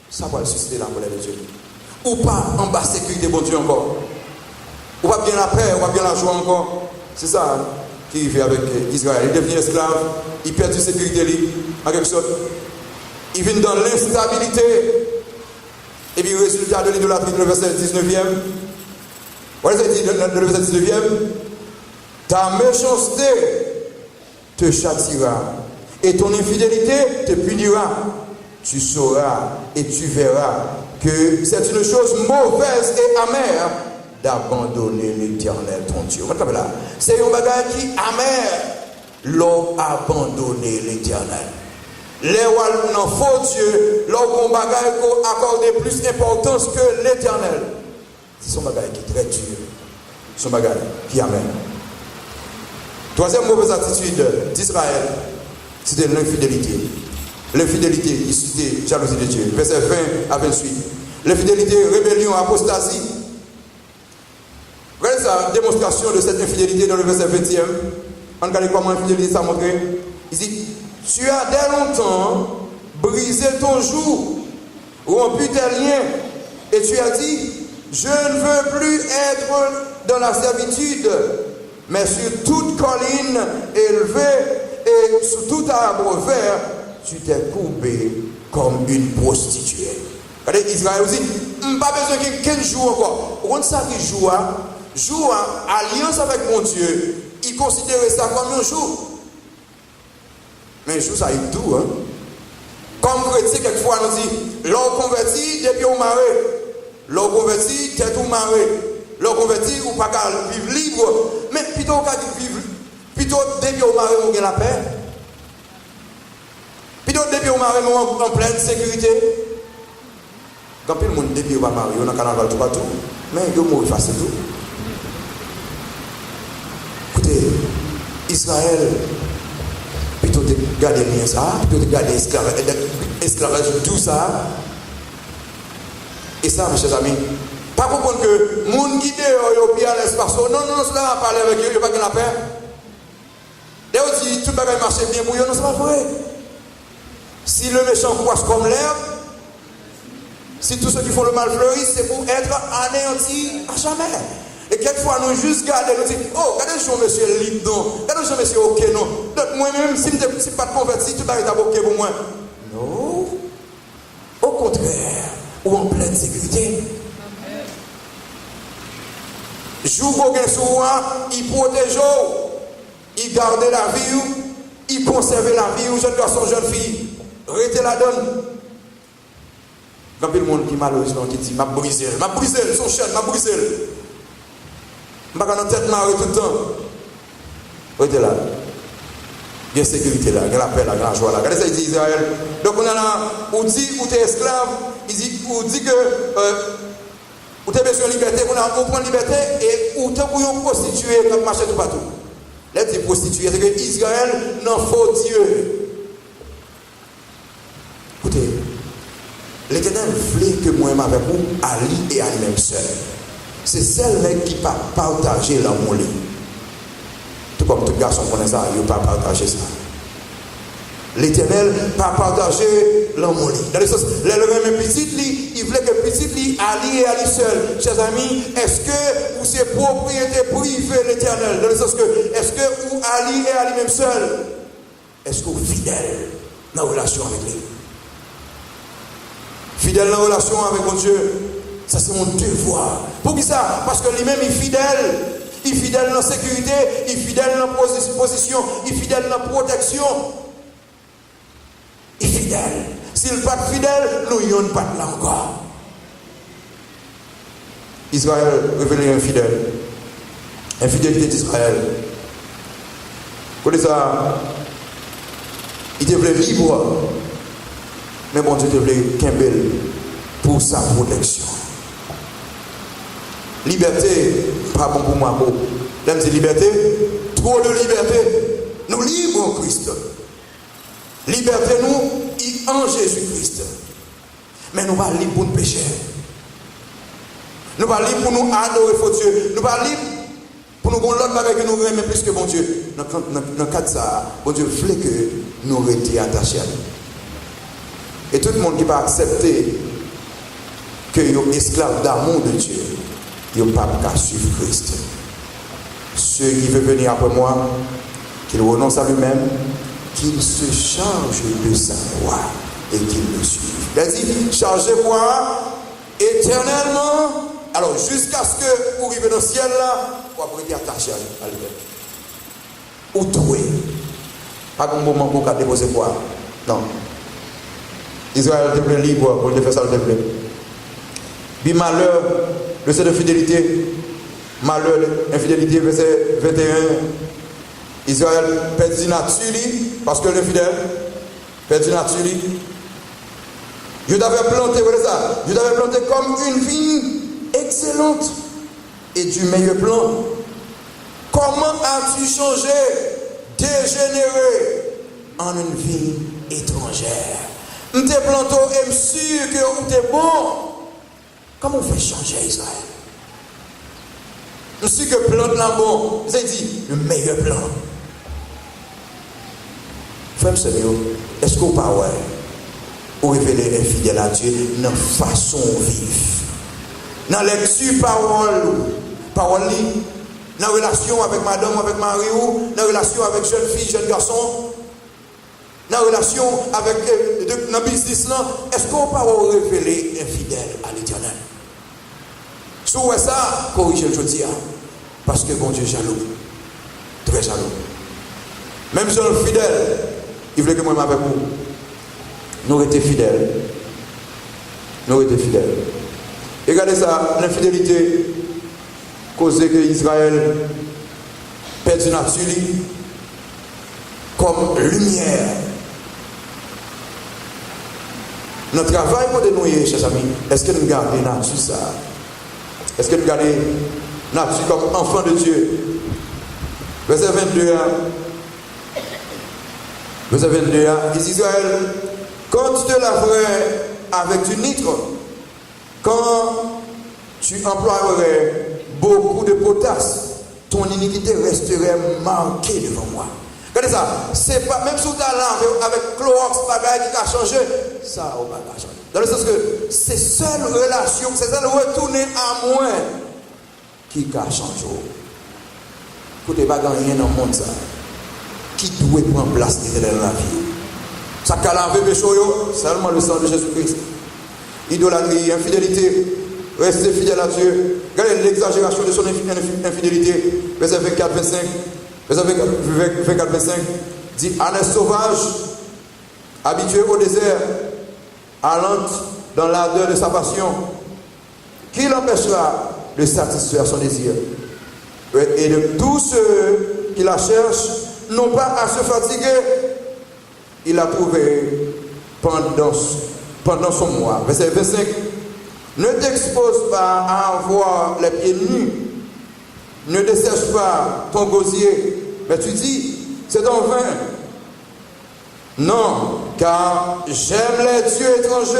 Ça va susciter la colère de Dieu. Ou pas en bas sécurité, bon Dieu encore. Ou pas bien la paix, ou pas bien la joie encore. C'est ça hein, qui vit avec Israël. Il devient esclave, il perd sa sécurité, en quelque sorte. Il vient dans l'instabilité. Et puis, le résultat de l'idolâtrie, le verset 19e. Voilà ce qu'il dit dans le verset 19e. Ta méchanceté te châtiera, et ton infidélité te punira. Tu sauras et tu verras que c'est une chose mauvaise et amère d'abandonner l'Éternel ton Dieu. C'est un bagage qui est amer. L'on abandonné l'Éternel. Les rois n'en faut Dieu, l'on bagage qu'on accorde plus d'importance que l'Éternel. C'est son bagage qui est très dur. Son bagage qui est amer. Troisième mauvaise attitude d'Israël, c'était l'infidélité. L'infidélité, c'était jalousie de Dieu. Verset 20 à 28. L'infidélité, rébellion, apostasie. Regardez sa démonstration de cette infidélité dans le verset 20e. Regardez comment l'infidélité s'est montrée. Il dit, tu as dès longtemps brisé ton joug, rompu tes liens, et tu as dit, je ne veux plus être dans la servitude, mais sur toute colline élevée et sous tout arbre vert, tu t'es courbé comme une prostituée. Regardez, Israël aussi, pas besoin de 15 jours encore. On sait qu'il joue alliance avec mon Dieu. Il considérait ça comme un jour. Mais un jour, ça est tout. Hein? Comme chrétien, quelquefois, on dit, l'on converti, depuis on marre. L'on converti, tête ou marre. L'on converti, ou pas qu'à vivre libre. Mais plutôt qu'à vivre, plutôt depuis on marre, on gagne la paix. Plutôt depuis on marre, on en pleine sécurité. Quand le monde depuis on va marier, on a un carnaval tout partout. Mais il mourir facile tout. Écoutez, Israël, plutôt de garder bien ça, plutôt de garder esclavage, tout ça. Et ça, mes chers amis, pas comprendre que les gens qui sont à l'espace, non, cela va parler avec eux, il n'y a pas de la paix. Dès qu'on dit tout le bagage marche bien pour eux, non, c'est pas vrai. Si le méchant croise comme l'herbe, si tous ceux qui font le mal fleurissent, c'est pour être anéantis à jamais. Et quelquefois, nous juste gardons, nous disons, oh, regardez ce monsieur libre, non. Regardez ce monsieur ok, non. Donc, moi-même, si je ne suis pas converti, tout le monde est ok pour moi. Non. Au contraire, ou en pleine sécurité. Joue aucun soin, il protège, il garde la vie, il conserve la vie, jeune garçon, jeune fille. Restez la donne. Quand il y a le monde qui malheureusement qui dit, m'a brisé, son chien, m'a brisé. Je ne vais pas tête marre tout le temps. Restez là. Il y a sécurité là, il y a la paix là, il y a la joie là. Regardez ça, il dit Israël. Donc on a là, on dit où tu es esclave, on dit que où tu as besoin de liberté, on prend liberté et où tu es prostitué comme marché tout partout. Là, tu es prostitué, c'est que Israël n'en faut Dieu. Écoutez, l'Éternel voulait que moi-même avec vous, Ali et Ali même seul. C'est celle qui va partager l'amour. Tout comme tout garçon connaît ça, il ne va pas partager ça. L'Éternel va partager l'amour. Dans le sens, le même petit, il voulait que petit Ali et Ali seul. Chers amis, est-ce que vous c'est propriété privée l'Éternel? Dans le sens que, est-ce que vous Ali et Ali même seul? Est-ce que vous fidèle dans la relation avec lui? Fidèle dans la relation avec mon Dieu, ça c'est mon devoir. Pour qui ça? Parce que lui-même est fidèle. Il est fidèle dans la sécurité, il est fidèle dans la position, il est fidèle dans la protection. Il est fidèle. S'il n'est pas fidèle, nous n'avons pas là encore. Israël révélé infidèle. Infidélité d'Israël. Vous connaissez ça? Il devait libre. Mais bon Dieu devait Kimbel pour sa protection. Liberté, pas bon pour moi. Là, je dis liberté, trop de liberté. Nous libres en Christ. Liberté, nous, en Jésus-Christ. Mais nous ne sommes pas libres pour nous pécher. Nous ne sommes pas libres pour nous adorer faux Dieu. Nous ne sommes pas libres pour nous avoir l'autre bagage que nous aimons plus que bon Dieu. Dans le cas de ça, bon Dieu voulait que nous restions attachés à lui. Et tout le monde qui va accepter que vous êtes esclaves d'amour de Dieu, vous ne pouvez pas suivre Christ. Ceux qui veulent venir après moi, qu'ils renoncent à lui-même, qu'ils se chargent de sa croix et qu'ils le suivent. Il a dit, chargez-moi éternellement, alors jusqu'à ce que vous arrivez dans le ciel là, vous pouvez être attaché à lui-même. Ou trouver. Pas comme moment pour vous déposer quoi. Non. Israël était libre pour le faire ça, le développer. Puis malheur, le sein de fidélité, malheur, infidélité, verset 21. Israël perdit nature parce que l'infidèle perdit nature. Je t'avais planté, voilà ça. Je t'avais planté comme une vigne excellente et du meilleur plan. Comment as-tu changé, dégénéré en une vigne étrangère? Je t'ai planté et je suis sûr que tu es bon. Comment on fait changer Israël? Je suis sûr que plante là bon. Vous avez dit le meilleur plan. Frère Seigneur, est-ce qu'on peut ou révéler infidèle à Dieu dans façon de vivre? Dans la lecture parole, dans la relation avec madame, avec mari, dans la relation avec jeune fille, jeune garçon, dans la relation avec dans le business, est-ce qu'on peut révéler infidèle à l'Éternel? Si vous faites ça, corrigez le jeudi. Parce que bon Dieu est jaloux. Très jaloux. Même si on est fidèle, il voulait que moi avec vous. Nous étions fidèles. Nous étions fidèles. Regardez ça, l'infidélité causait que Israël perd une nature comme lumière. Notre travail pour nous, chers amis, est-ce que nous gardons la nature ça? Est-ce que nous gardons la nature comme enfant de Dieu? Verset 22. Verset 22. Il dit Israël, quand tu te laverais avec du nitre, quand tu emploierais beaucoup de potasse, ton iniquité resterait marquée devant moi. Regardez ça, c'est pas, même si tu as lavé avec Clorox, bagaille qui a changé, ça n'a pas changé. Dans le sens que c'est seule relation, c'est seule retourner à moi qui a changé. Écoutez, pas rien dans le monde ça. Qui doit prendre place dans la vie? Ça a lavé péché, seulement le sang de Jésus-Christ. Idolâtrie, infidélité, rester fidèle à Dieu. Regardez l'exagération de son infidélité. Verset 24-25. Verset 24-25 dit âne sauvage, habitué au désert, allant dans l'ardeur de sa passion, qui l'empêchera de satisfaire son désir? Et de tous ceux qui la cherchent n'ont pas à se fatiguer. Il l'a trouvé pendant son mois. Verset 25. Ne t'expose pas à avoir les pieds nus. Ne dessèche pas ton gosier. Mais tu dis, c'est en vain. Non, car j'aime les dieux étrangers.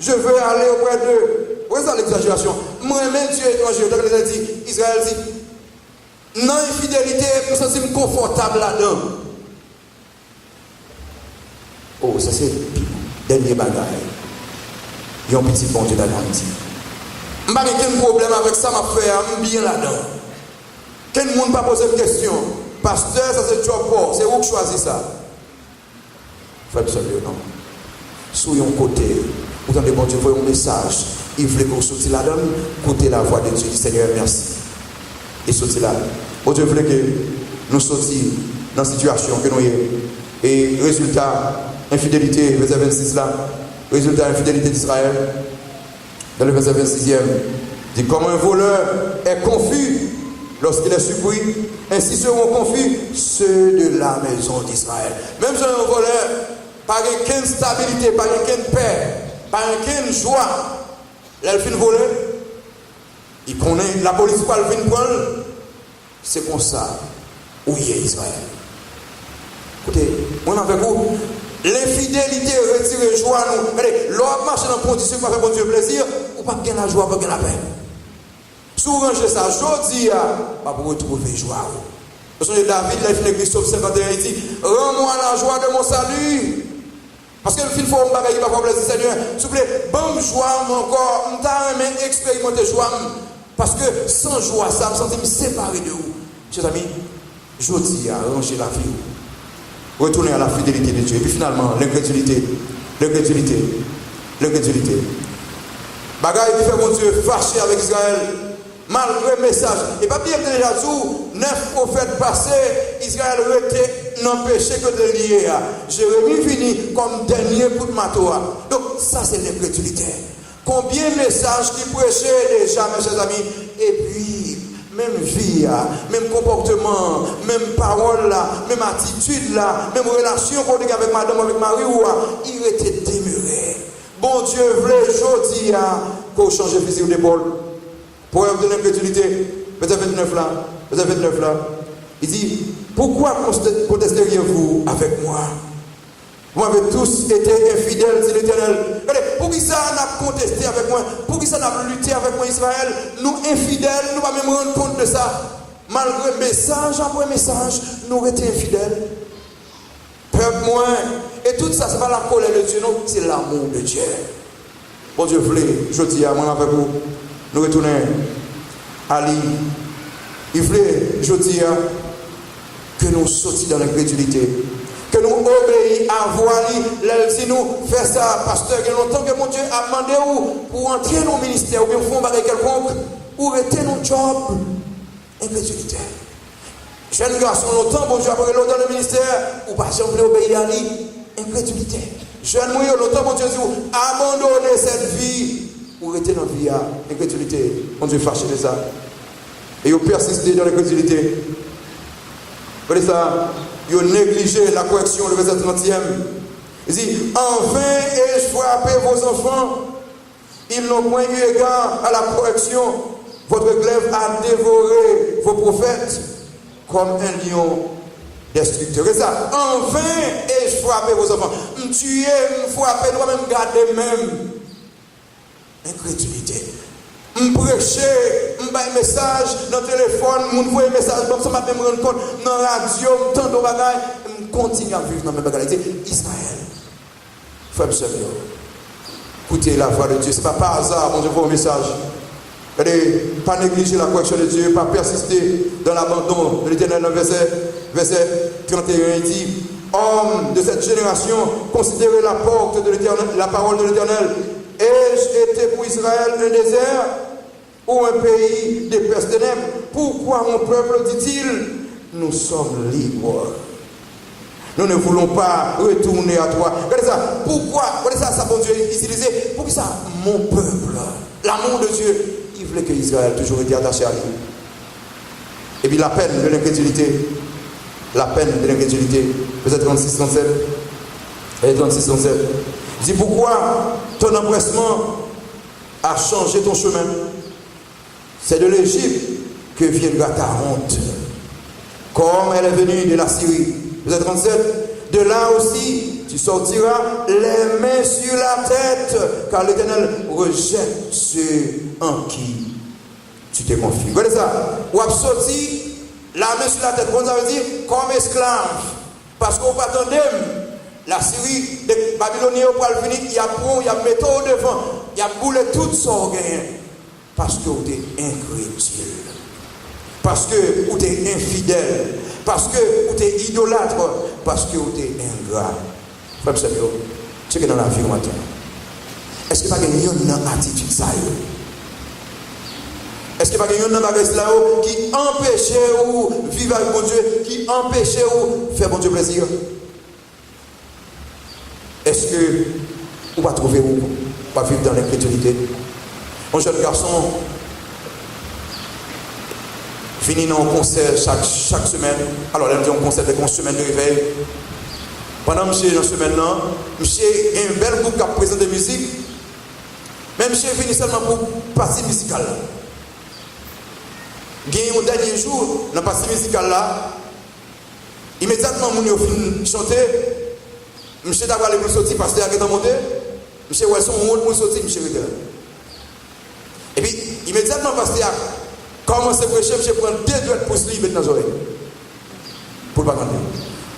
Je veux aller auprès d'eux. Où est ça l'exagération? Moi, même Dieu étranger. Donc, il a dit, Israël dit, non, infidélité, je me sens confortable là-dedans. Oh, ça c'est le dernier bagage. Il y a un petit bon Dieu dans l'Haïti. Je n'ai pas de problème avec ça, je suis bien là-dedans. Quel monde pas poser une question? Pasteur, ça c'est job pour. C'est où que choisis ça? Faites ça, non. Soyons côté. Vous avez bon Dieu, voyez un message. Il voulait que vous sortiez là-dedans. Écoutez la voix de Dieu. Seigneur, merci. Et sortez là. Bon Dieu voulait que nous sortions dans la situation que nous sommes. Et résultat, infidélité, verset 26 là. Résultat, infidélité d'Israël. Dans le verset 26e, dit comme un voleur est confus lorsqu'il est surpris, ainsi seront confus ceux de la maison d'Israël. Même si un voleur, pas aucune stabilité, pas aucune paix, pas aucune joie, il fait voler, il connaît, la police pas le fin prendre, c'est comme ça où il est Israël. Écoutez, moi avec vous, L'infidélité retire joie nous. Regardez, l'homme marche dans la condition pour faire bon Dieu plaisir, ou pas gagner la joie, pas gagner la paix. Si vous rangez ça, je dis, pas pour retrouver joie. Parce que David, là, il fait Christophe 51, il dit, rends-moi la joie de mon salut. Parce que le film faut un bagage qui va pas plaisir, Seigneur. S'il vous plaît, bonne joie encore, on t'a même expérimenté joie. Parce que sans joie, ça me sentit me séparer de vous. Chers amis, je dis à ranger la vie. Retourner à la fidélité de Dieu. Et puis finalement, l'incrédulité. Bagaille qui fait mon Dieu fâché avec Israël, malgré le message. Et pas bien que déjà tout, 9 prophètes passés, Israël était non péché que de lier. Jérémie finit comme dernier coup de marteau. Donc ça c'est l'incrédulité. Combien de messages qui prêchaient déjà, mes chers amis, et puis même vie, même comportement, même parole, même attitude, même relation qu'on a avec madame, avec Marie, il était demeuré. Bon Dieu voulait aujourd'hui qu'on change de physique d'épaule. Preuve de l'incrédulité, verset 29 là, il dit, pourquoi contesteriez-vous avec moi? Vous avez tous été infidèles, dit l'Éternel. Pour qui ça n'a contesté avec moi? Pour qui ça n'a lutté avec moi, Israël? Nous, infidèles, nous ne pouvons même rendre compte de ça. Malgré le message, après message, nous avons été infidèles. Peuple moins. Et tout ça, ce n'est pas la colère de Dieu, non, c'est l'amour de Dieu. Bon Dieu voulait, je dis à moi avec vous, nous retournons à lui. Il voulait, je dis, que nous sortions dans l'incrédulité. Que nous obéissions à voir si nous faisons ça, pasteur, il y a longtemps que mon Dieu a demandé pour entrer dans le ministère, ou bien pour faire quelconque, ou rester dans le job. Incrédulité. Jeune garçon, longtemps, bon Dieu a parlé dans le ministère, ou pas si on voulait obéir à lui. Incrédulité. Jeune moyen, longtemps, mon Dieu dit, abandonner cette vie, ou rester dans la vie. Incrédulité. Mon Dieu fâché de ça. Et vous persistez dans l'incrédulité. Vous voyez ça? Ils ont négligé la correction, le verset 30e. Il dit, enfin ai-je frappé vos enfants, ils n'ont point eu égard à la correction. Votre glaive a dévoré vos prophètes comme un lion destructeur. C'est ça. Enfin ai-je frappé vos enfants. Me tuer, me frapper, nous même garder même. Incrédulité. Me prêcher, me bailler message dans le téléphone, me voyer message, comme ça m'a même rendre compte dans la radio, tant de bagages, me continue à vivre dans mes bagages. Israël, frère et écoutez la voix de Dieu. Ce n'est pas par hasard, mon Dieu, pour un message. Pas négliger la correction de Dieu, pas persister dans l'abandon de l'Éternel. Verset 31, il dit, homme de cette génération, considérez la porte de l'Éternel, la parole de l'Éternel. Ai-je été pour Israël un désert ou un pays d'épaisses ténèbres? Pourquoi mon peuple, dit-il, nous sommes libres? Nous ne voulons pas retourner à toi. Regardez ça. Pourquoi? Regardez ça, bon Dieu utilisé. Pour que ça, mon peuple, l'amour de Dieu, il voulait que Israël toujours été attaché à lui. Et puis la peine de l'incrédulité. La peine de l'incrédulité. Verset 36-37. Et 36-37. Il dit, pourquoi ton empressement a changé ton chemin? C'est de l'Égypte que viendra ta honte. Comme elle est venue de la Syrie. Verset 37. De là aussi, tu sortiras les mains sur la tête, car l'Éternel rejette ceux en qui tu te confies. Regardez ça. Ou a sorti la main sur la tête. Comment ça veut dire? Comme esclave. Parce qu'on attendait. La Syrie, les Babyloniens pour venir, il y a pont, il y a métaux devant, il y a boulé tout son gain. Parce que vous êtes incrédule. Parce que vous êtes infidèle. Parce que vous êtes idolâtre. Parce que vous êtes ingrat. Frère Samuel, c'est que dans la vie matin, est-ce que pas qu'il y a une attitude ça? Est-ce qu'il n'y a pas une bagage là qui empêche ou vivre avec mon Dieu, qui empêche ou faire mon Dieu plaisir? Est-ce que vous va trouver où va vivre dans l'incrédulité? Un jeune garçon finit dans un concert chaque semaine. Alors, il dit un concert avec une semaine de réveil. Pendant que je suis dans cette semaine-là, je suis un bel groupe qui a présenté de musique. Même je suis venu seulement pour partie musicale. Il y a un dernier jour, dans la partie musicale là, immédiatement, mon fini chanter. Monsieur t'a parlé pour sortir, pasteur a monté. Monsieur, ouais, son monde pour sortir, monsieur était là. Et puis, immédiatement, pasteur a commencé à prêcher, monsieur prend 2 doigts pour se livrer dans les oreilles. Pour ne pas entendre.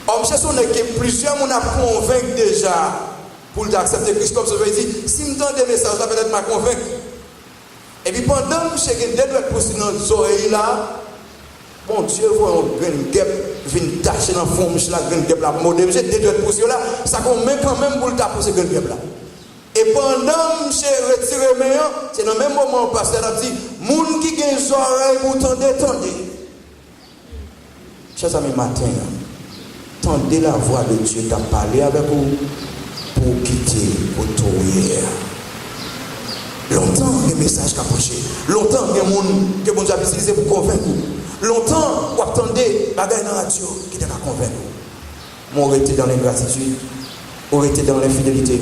Or, monsieur, son équipe, plusieurs m'ont convaincu déjà pour accepter Christ comme ça. Je dis, si je me donne des messages, là, peut-être m'a convaincu. Et puis, pendant que monsieur a 2 doigts pour se dans les oreilles là, bon Dieu, vous avez une guêpe, une tache dans le fond, une guêpe là, modèle, j'ai 2 doigts pour se là, ça convainc quand même pour le taper ce guêpe là. Et pendant que j'ai retiré mes mains, c'est dans le même moment où le pasteur a dit, moun qui a les oreilles, vous tendez. Chers amis, matin, tendez la voix de Dieu, t'as parlé avec vous pour quitter votre hier. Longtemps, les messages qu'a approché. Longtemps, il y a des gens que bon Dieu a utilisé pour convaincre. Longtemps, vous attendez bagaille dans la radio qui t'a convaincre. Moi, on était dans l'ingratitude, on était dans l'infidélité,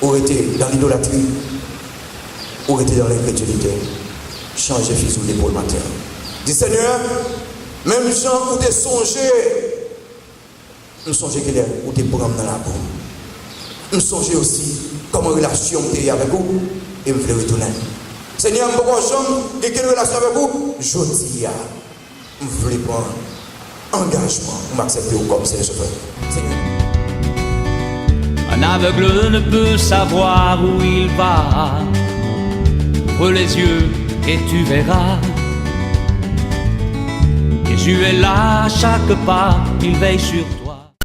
on était dans l'idolâtrie, on était dans l'incrédulité. Changez fusil d'épaule matin. Dis Seigneur, même gens où tu songé, nous songeons qu'il est où tu programme dans la boue. Nous songeons aussi comment relation tu es avec vous et me voulez retourner. Seigneur, je n'ai quelle relation avec vous? Je dis, je voulais prendre engagement pour m'accepter comme Seigneur. Un aveugle ne peut savoir où il va. Ouvre les yeux et tu verras. Jésus est là à chaque pas, il veille sur toi.